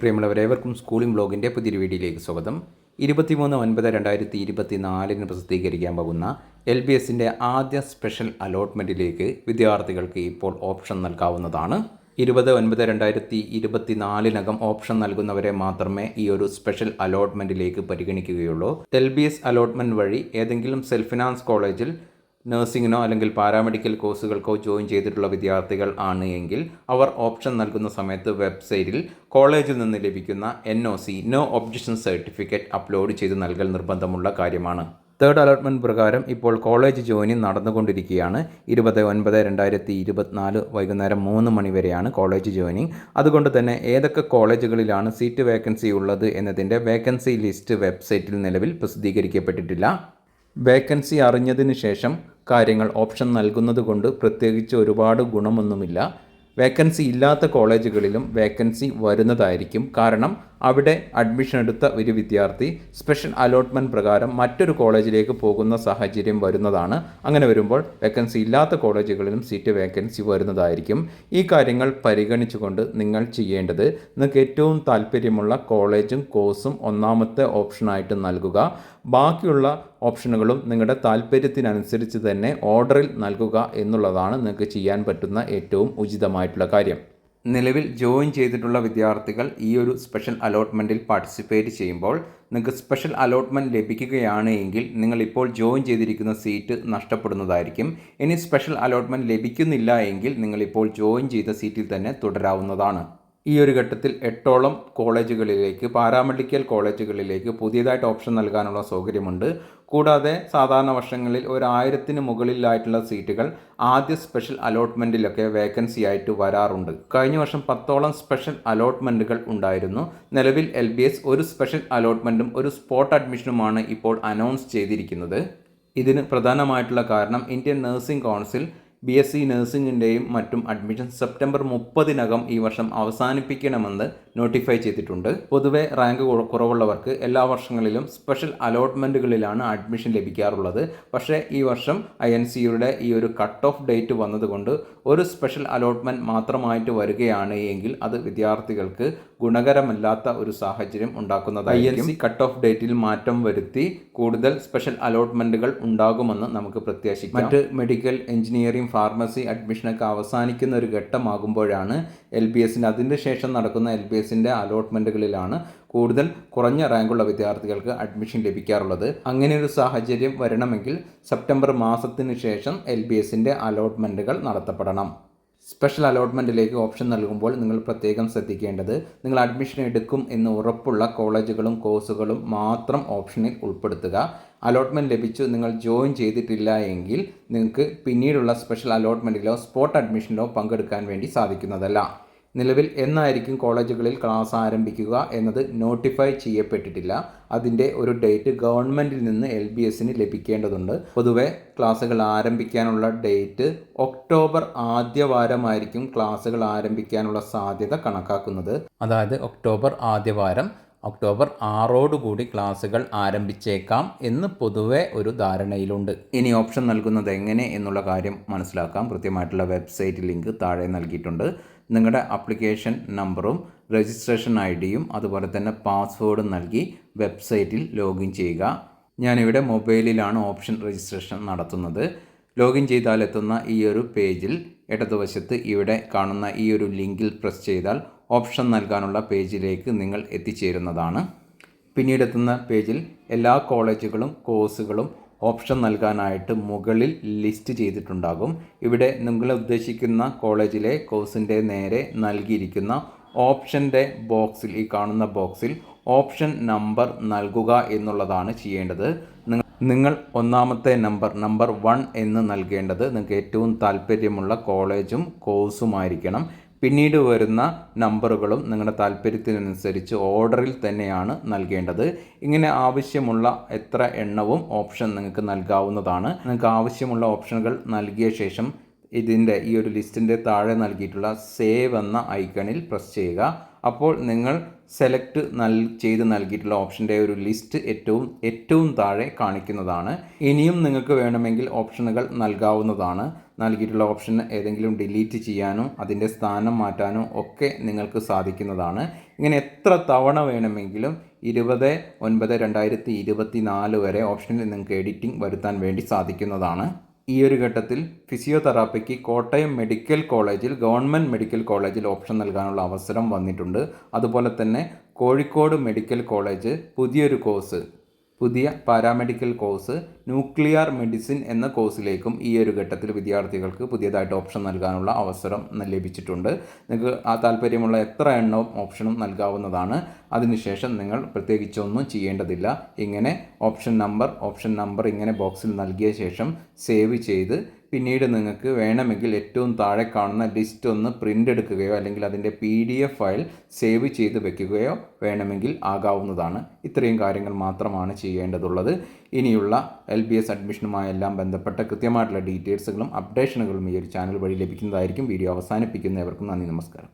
പ്രിയമുള്ളവരേവർക്കും schooling ബ്ലോഗിൻ്റെ പുതിയൊരു വീഡിയോയിലേക്ക് സ്വാഗതം. 23/9/2024 പ്രസിദ്ധീകരിക്കാൻ പോകുന്ന LBSൻ്റെ ആദ്യ സ്പെഷ്യൽ അലോട്ട്മെൻറ്റിലേക്ക് വിദ്യാർത്ഥികൾക്ക് ഇപ്പോൾ ഓപ്ഷൻ നൽകാവുന്നതാണ്. 20/9/2024 ഓപ്ഷൻ നൽകുന്നവരെ മാത്രമേ ഈ ഒരു സ്പെഷ്യൽ അലോട്ട്മെൻറ്റിലേക്ക് പരിഗണിക്കുകയുള്ളൂ. LBS അലോട്ട്മെൻറ്റ് വഴി ഏതെങ്കിലും സെൽഫ് ഫിനാൻസ് കോളേജിൽ നഴ്സിങ്ങിനോ അല്ലെങ്കിൽ പാരാമെഡിക്കൽ കോഴ്സുകൾക്കോ ജോയിൻ ചെയ്തിട്ടുള്ള വിദ്യാർത്ഥികൾ ആണ് എങ്കിൽ അവർ ഓപ്ഷൻ നൽകുന്ന സമയത്ത് വെബ്സൈറ്റിൽ കോളേജിൽ നിന്ന് ലഭിക്കുന്ന NOC no objection certificate upload ചെയ്ത് നൽകൽ നിർബന്ധമുള്ള കാര്യമാണ്. തേർഡ് അലോട്ട്മെൻറ്റ് പ്രകാരം ഇപ്പോൾ കോളേജ് ജോയിനിങ് നടന്നുകൊണ്ടിരിക്കുകയാണ്. 20/9/2024 വൈകുന്നേരം 3 മണി വരെയാണ് കോളേജ് ജോയിനിങ്. അതുകൊണ്ട് തന്നെ ഏതൊക്കെ കോളേജുകളിലാണ് സീറ്റ് വേക്കൻസി ഉള്ളത് എന്നതിൻ്റെ വേക്കൻസി ലിസ്റ്റ് വെബ്സൈറ്റിൽ നിലവിൽ പ്രസിദ്ധീകരിക്കപ്പെട്ടിട്ടില്ല. വേക്കൻസി അറിഞ്ഞതിന് ശേഷം കാര്യങ്ങൾ ഓപ്ഷൻ നൽകുന്നത് കൊണ്ട് പ്രത്യേകിച്ച് ഒരുപാട് ഗുണമൊന്നുമില്ല. വേക്കൻസി ഇല്ലാത്ത കോളേജുകളിലും വേക്കൻസി വരുന്നതായിരിക്കും. കാരണം അവിടെ അഡ്മിഷൻ എടുത്ത ഒരു വിദ്യാർത്ഥി സ്പെഷ്യൽ അലോട്ട്മെൻറ്റ് പ്രകാരം മറ്റൊരു കോളേജിലേക്ക് പോകുന്ന സാഹചര്യം വരുന്നതാണ്. അങ്ങനെ വരുമ്പോൾ വേക്കൻസി ഇല്ലാത്ത കോളേജുകളിലും സീറ്റ് വേക്കൻസി വരുന്നതായിരിക്കും. ഈ കാര്യങ്ങൾ പരിഗണിച്ചുകൊണ്ട് നിങ്ങൾ ചെയ്യേണ്ടത് നിങ്ങൾക്ക് ഏറ്റവും താല്പര്യമുള്ള കോളേജും കോഴ്സും ഒന്നാമത്തെ ഓപ്ഷനായിട്ട് നൽകുക. ബാക്കിയുള്ള ഓപ്ഷനുകളും നിങ്ങളുടെ താല്പര്യത്തിനനുസരിച്ച് തന്നെ ഓർഡറിൽ നൽകുക എന്നുള്ളതാണ് നിങ്ങൾക്ക് ചെയ്യാൻ പറ്റുന്ന ഏറ്റവും ഉചിതമായിട്ടുള്ള കാര്യം. നിലവിൽ ജോയിൻ ചെയ്തിട്ടുള്ള വിദ്യാർത്ഥികൾ ഈ ഒരു സ്പെഷ്യൽ അലോട്ട്മെൻറ്റിൽ പാർട്ടിസിപ്പേറ്റ് ചെയ്യുമ്പോൾ നിങ്ങൾക്ക് സ്പെഷ്യൽ അലോട്ട്മെൻറ്റ് ലഭിക്കുകയാണ് എങ്കിൽ നിങ്ങളിപ്പോൾ ജോയിൻ ചെയ്തിരിക്കുന്ന സീറ്റ് നഷ്ടപ്പെടുന്നതായിരിക്കും. ഇനി സ്പെഷ്യൽ അലോട്ട്മെൻറ്റ് ലഭിക്കുന്നില്ല എങ്കിൽ നിങ്ങളിപ്പോൾ ജോയിൻ ചെയ്ത സീറ്റിൽ തന്നെ തുടരാവുന്നതാണ്. ഈ ഒരു ഘട്ടത്തിൽ 8ഓളം കോളേജുകളിലേക്ക് പാരാമെഡിക്കൽ കോളേജുകളിലേക്ക് പുതിയതായിട്ട് ഓപ്ഷൻ നൽകാനുള്ള സൗകര്യമുണ്ട്. കൂടാതെ സാധാരണ വർഷങ്ങളിൽ 1000-ന് മുകളിലായിട്ടുള്ള സീറ്റുകൾ ആദ്യ സ്പെഷ്യൽ അലോട്ട്മെൻറ്റിലൊക്കെ വേക്കൻസി ആയിട്ട് വരാറുണ്ട്. കഴിഞ്ഞ വർഷം 10ഓളം സ്പെഷ്യൽ അലോട്ട്മെൻറ്റുകൾ ഉണ്ടായിരുന്നു. നിലവിൽ LBS ഒരു സ്പെഷ്യൽ അലോട്ട്മെൻറ്റും ഒരു സ്പോട്ട് അഡ്മിഷനുമാണ് ഇപ്പോൾ അനൗൺസ് ചെയ്തിരിക്കുന്നത്. ഇതിന് പ്രധാനമായിട്ടുള്ള കാരണം ഇന്ത്യൻ നഴ്സിംഗ് കൗൺസിൽ BSc നഴ്സിംഗിൻ്റെയും മറ്റും അഡ്മിഷൻ സെപ്റ്റംബർ 30 ഈ വർഷം അവസാനിപ്പിക്കണമെന്ന് നോട്ടിഫൈ ചെയ്തിട്ടുണ്ട്. പൊതുവെ റാങ്ക് കുറവുള്ളവർക്ക് എല്ലാ വർഷങ്ങളിലും സ്പെഷ്യൽ അലോട്ട്മെൻറ്റുകളിലാണ് അഡ്മിഷൻ ലഭിക്കാറുള്ളത്. പക്ഷേ ഈ വർഷം INCയുടെ ഈ ഒരു കട്ട് ഓഫ് ഡേറ്റ് വന്നതുകൊണ്ട് ഒരു സ്പെഷ്യൽ അലോട്ട്മെൻറ്റ് മാത്രമായിട്ട് വരികയാണ് എങ്കിൽ അത് വിദ്യാർത്ഥികൾക്ക് ഗുണകരമല്ലാത്ത ഒരു സാഹചര്യം ഉണ്ടാക്കുന്നതായിരിക്കും. INC കട്ട് ഓഫ് ഡേറ്റിൽ മാറ്റം വരുത്തി കൂടുതൽ സ്പെഷ്യൽ അലോട്ട്മെൻറ്റുകൾ ഉണ്ടാകുമെന്ന് നമുക്ക് പ്രത്യാശിക്കാം. മറ്റ് മെഡിക്കൽ, എഞ്ചിനീയറിംഗ്, ഫാർമസി അഡ്മിഷനൊക്കെ അവസാനിക്കുന്ന ഒരു ഘട്ടമാകുമ്പോഴാണ് LBSൻ്റെ അതിൻ്റെ ശേഷം നടക്കുന്ന LBSൻ്റെ അലോട്ട്മെൻറ്റുകളിലാണ് കൂടുതൽ കുറഞ്ഞ റാങ്കുള്ള വിദ്യാർത്ഥികൾക്ക് അഡ്മിഷൻ ലഭിക്കാറുള്ളത്. അങ്ങനെ ഒരു സാഹചര്യം വരണമെങ്കിൽ സെപ്റ്റംബർ മാസത്തിന് ശേഷം LBSൻ്റെ അലോട്ട്മെൻറ്റുകൾ നടത്തപ്പെടണം. സ്പെഷ്യൽ അലോട്ട്മെൻറ്റിലേക്ക് ഓപ്ഷൻ നൽകുമ്പോൾ നിങ്ങൾ പ്രത്യേകം ശ്രദ്ധിക്കേണ്ടത് നിങ്ങൾ അഡ്മിഷൻ എടുക്കും എന്ന് ഉറപ്പുള്ള കോളേജുകളും കോഴ്സുകളും മാത്രം ഓപ്ഷനിൽ ഉൾപ്പെടുത്തുക. അലോട്ട്മെൻറ്റ് ലഭിച്ചു നിങ്ങൾ ജോയിൻ ചെയ്തിട്ടില്ല എങ്കിൽ നിങ്ങൾക്ക് പിന്നീടുള്ള സ്പെഷ്യൽ അലോട്ട്മെൻറ്റിലോ സ്പോട്ട് അഡ്മിഷനിലോ പങ്കെടുക്കാൻ വേണ്ടി സാധിക്കുന്നതല്ല. നിലവിൽ എന്നായിരിക്കും കോളേജുകളിൽ ക്ലാസ് ആരംഭിക്കുക എന്നത് നോട്ടിഫൈ ചെയ്യപ്പെട്ടിട്ടില്ല. അതിൻ്റെ ഒരു ഡേറ്റ് ഗവൺമെൻറ്റിൽ നിന്ന് LBSന് ലഭിക്കേണ്ടതുണ്ട്. പൊതുവെ ക്ലാസ്സുകൾ ആരംഭിക്കാനുള്ള ഡേറ്റ് ഒക്ടോബർ ആദ്യവാരമായിരിക്കും ക്ലാസ്സുകൾ ആരംഭിക്കാനുള്ള സാധ്യത കണക്കാക്കുന്നത്. അതായത് ഒക്ടോബർ ആദ്യവാരം, ഒക്ടോബർ 6 ക്ലാസ്സുകൾ ആരംഭിച്ചേക്കാം എന്ന് പൊതുവെ ഒരു ധാരണയിലുണ്ട്. ഇനി ഓപ്ഷൻ നൽകുന്നത് എങ്ങനെ എന്നുള്ള കാര്യം മനസ്സിലാക്കാം. കൃത്യമായിട്ടുള്ള വെബ്സൈറ്റ് ലിങ്ക് താഴെ നൽകിയിട്ടുണ്ട്. നിങ്ങളുടെ ആപ്ലിക്കേഷൻ നമ്പറും രജിസ്ട്രേഷൻ ID-യും അതുപോലെ തന്നെ പാസ്വേഡും നൽകി വെബ്സൈറ്റിൽ ലോഗിൻ ചെയ്യുക. ഞാനിവിടെ മൊബൈലിലാണ് ഓപ്ഷൻ രജിസ്ട്രേഷൻ നടത്തുന്നത്. ലോഗിൻ ചെയ്താൽ എത്തുന്ന ഈ ഒരു പേജിൽ ഇടതുവശത്ത് ഇവിടെ കാണുന്ന ഈ ഒരു ലിങ്കിൽ പ്രസ് ചെയ്താൽ ഓപ്ഷൻ നൽകാനുള്ള പേജിലേക്ക് നിങ്ങൾ എത്തിച്ചേരുന്നതാണ്. പിന്നീടെത്തുന്ന പേജിൽ എല്ലാ കോളേജുകളും കോഴ്സുകളും ഓപ്ഷൻ നൽകാനായിട്ട് മുകളിൽ ലിസ്റ്റ് ചെയ്തിട്ടുണ്ടാകും. ഇവിടെ നിങ്ങൾ ഉദ്ദേശിക്കുന്ന കോളേജിലെ കോഴ്സിൻ്റെ നേരെ നൽകിയിരിക്കുന്ന ഓപ്ഷൻ്റെ ബോക്സിൽ, ഈ കാണുന്ന ബോക്സിൽ ഓപ്ഷൻ നമ്പർ നൽകുക എന്നുള്ളതാണ് ചെയ്യേണ്ടത്. നിങ്ങൾ ഒന്നാമത്തെ നമ്പർ 1 എന്ന് നൽകേണ്ടത് നിങ്ങൾക്ക് ഏറ്റവും താല്പര്യമുള്ള കോളേജും കോഴ്സുമായിരിക്കണം. പിന്നീട് വരുന്ന നമ്പറുകളും നിങ്ങളുടെ താല്പര്യത്തിനനുസരിച്ച് ഓർഡറിൽ തന്നെയാണ് നൽകേണ്ടത്. ഇങ്ങനെ ആവശ്യമുള്ള എത്ര എണ്ണവും ഓപ്ഷൻ നിങ്ങൾക്ക് നൽകാവുന്നതാണ്. നിങ്ങൾക്ക് ആവശ്യമുള്ള ഓപ്ഷനുകൾ നൽകിയ ശേഷം ഇതിൻ്റെ ഈ ഒരു ലിസ്റ്റിൻ്റെ താഴെ നൽകിയിട്ടുള്ള സേവ് എന്ന ഐക്കണിൽ പ്രസ് ചെയ്യുക. അപ്പോൾ നിങ്ങൾ സെലക്ട് ചെയ്ത് നൽകിയിട്ടുള്ള ഓപ്ഷൻ്റെ ഒരു ലിസ്റ്റ് ഏറ്റവും താഴെ കാണിക്കുന്നതാണ്. ഇനിയും നിങ്ങൾക്ക് വേണമെങ്കിൽ ഓപ്ഷനുകൾ നൽകാവുന്നതാണ്. നൽകിയിട്ടുള്ള ഓപ്ഷൻ ഏതെങ്കിലും ഡിലീറ്റ് ചെയ്യാനോ അതിൻ്റെ സ്ഥാനം മാറ്റാനോ ഒക്കെ നിങ്ങൾക്ക് സാധിക്കുന്നതാണ്. ഇങ്ങനെ എത്ര തവണ വേണമെങ്കിലും 20/9/2024 വരെ ഓപ്ഷനിൽ നിങ്ങൾക്ക് എഡിറ്റിംഗ് വരുത്താൻ വേണ്ടി സാധിക്കുന്നതാണ്. ഈ ഒരു ഘട്ടത്തിൽ ഫിസിയോതെറാപ്പിക്ക് കോട്ടയം മെഡിക്കൽ കോളേജിൽ ഗവൺമെൻറ് മെഡിക്കൽ കോളേജിൽ ഓപ്ഷൻ നൽകാനുള്ള അവസരം വന്നിട്ടുണ്ട്. അതുപോലെ തന്നെ കോഴിക്കോട് മെഡിക്കൽ കോളേജ് പുതിയ പാരാമെഡിക്കൽ കോഴ്സ് ന്യൂക്ലിയർ മെഡിസിൻ എന്ന കോഴ്സിലേക്കും ഈ ഒരു ഘട്ടത്തിൽ വിദ്യാർത്ഥികൾക്ക് പുതിയതായിട്ട് ഓപ്ഷൻ നൽകാനുള്ള അവസരം ലഭിച്ചിട്ടുണ്ട്. നിങ്ങൾക്ക് ആ താല്പര്യമുള്ള എത്ര എണ്ണവും ഓപ്ഷനും നൽകാവുന്നതാണ്. അതിനുശേഷം നിങ്ങൾ പ്രത്യേകിച്ചൊന്നും ചെയ്യേണ്ടതില്ല. ഇങ്ങനെ ഓപ്ഷൻ നമ്പർ ഇങ്ങനെ ബോക്സിൽ നൽകിയ ശേഷം സേവ് ചെയ്ത് പിന്നീട് നിങ്ങൾക്ക് വേണമെങ്കിൽ ഏറ്റവും താഴെ കാണുന്ന ലിസ്റ്റ് ഒന്ന് പ്രിൻ്റ് എടുക്കുകയോ അല്ലെങ്കിൽ അതിൻ്റെ PDF ഫയൽ സേവ് ചെയ്ത് വെക്കുകയോ വേണമെങ്കിൽ ആകാവുന്നതാണ്. ഇത്രയും കാര്യങ്ങൾ മാത്രമാണ് ചെയ്യേണ്ടതുള്ളത്. ഇനിയുള്ള LBS അഡ്മിഷനുമായി എല്ലാം ബന്ധപ്പെട്ട കൃത്യമായിട്ടുള്ള ഡീറ്റെയിൽസുകളും അപ്ഡേഷനുകളും ഈ ഒരു ചാനൽ വഴി ലഭിക്കുന്നതായിരിക്കും. വീഡിയോ അവസാനിപ്പിക്കുന്നവർക്കും നന്ദി, നമസ്കാരം.